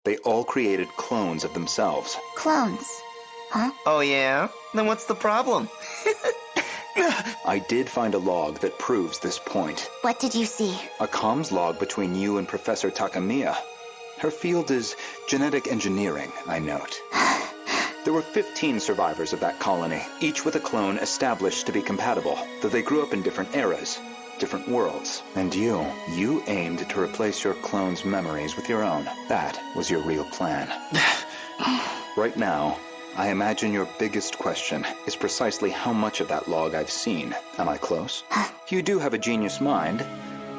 They all created clones of themselves. Clones? Huh? Oh yeah? Then what's the problem? I did find a log that proves this point. What did you see? A comms log between you and Professor Takamiya. Her field is genetic engineering, I note. There were 15 survivors of that colony, each with a clone established to be compatible, though they grew up in different eras, different worlds. And you aimed to replace your clone's memories with your own. That was your real plan. Right now, I imagine your biggest question is precisely how much of that log I've seen. Am I close? You do have a genius mind,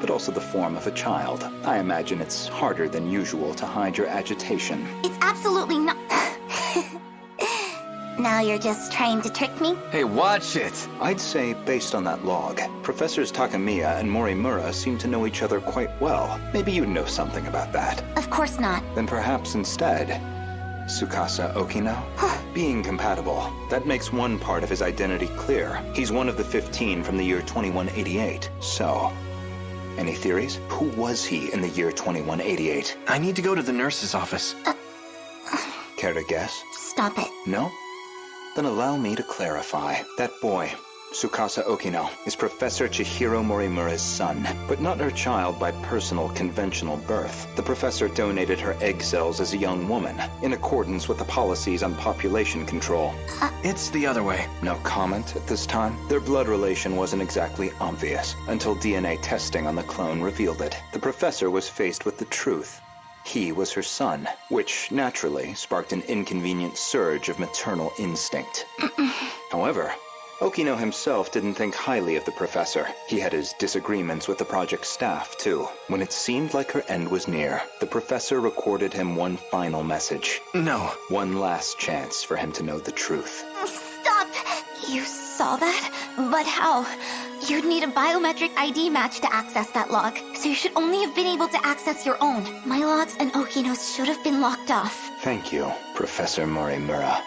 but also the form of a child. I imagine it's harder than usual to hide your agitation. It's absolutely not... Now you're just trying to trick me? Hey, watch it! I'd say, based on that log, Professors Takamiya and Morimura seem to know each other quite well. Maybe you know something about that. Of course not. Then perhaps instead, Tsukasa Okino? Being compatible, that makes one part of his identity clear. He's one of the 15 from the year 2188. So, any theories? Who was he in the year 2188? I need to go to the nurse's office. Care to guess? Stop it. No? Then allow me to clarify. That boy, Tsukasa Okino, is Professor Chihiro Morimura's son, but not her child by personal, conventional birth. The professor donated her egg cells as a young woman, in accordance with the policies on population control. It's the other way. No comment at this time? Their blood relation wasn't exactly obvious, until DNA testing on the clone revealed it. The professor was faced with the truth. He was her son, which naturally sparked an inconvenient surge of maternal instinct. However, Okino himself didn't think highly of the professor. He had his disagreements with the project staff, too. When it seemed like her end was near, the professor recorded him one final message. No. One last chance for him to know the truth. Stop! You saw that? But how? You'd need a biometric ID match to access that log, so you should only have been able to access your own. My logs and Okino's should have been locked off. Thank you, Professor Morimura.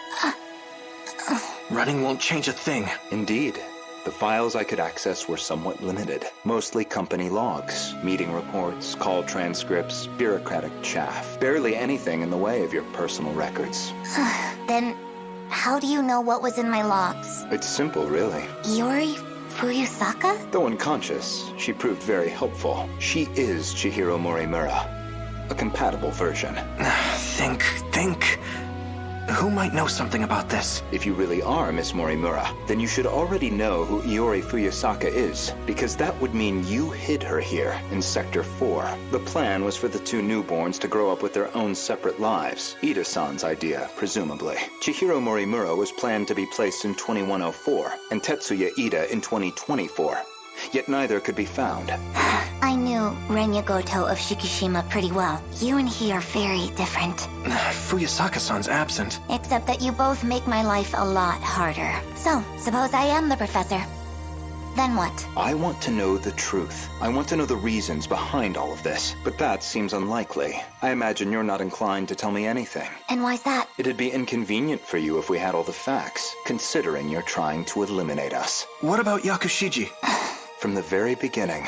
Running won't change a thing. Indeed. The files I could access were somewhat limited. Mostly company logs, meeting reports, call transcripts, bureaucratic chaff. Barely anything in the way of your personal records. Then, how do you know what was in my logs? It's simple, really. Iori Fuyusaka? Though unconscious, she proved very helpful. She is Chihiro Morimura. A compatible version. Think. Who might know something about this? If you really are Miss Morimura, then you should already know who Iori Fuyusaka is, because that would mean you hid her here in Sector 4. The plan was for the two newborns to grow up with their own separate lives. Ida-san's idea, presumably. Chihiro Morimura was planned to be placed in 2104, and Tetsuya Ida in 2024. Yet neither could be found. I knew Renya Goto of Shikishima pretty well. You and he are very different. Fuyusaka-san's absent. Except that you both make my life a lot harder. So, suppose I am the professor. Then what? I want to know the truth. I want to know the reasons behind all of this. But that seems unlikely. I imagine you're not inclined to tell me anything. And why's that? It'd be inconvenient for you if we had all the facts, considering you're trying to eliminate us. What about Yakushiji? From the very beginning,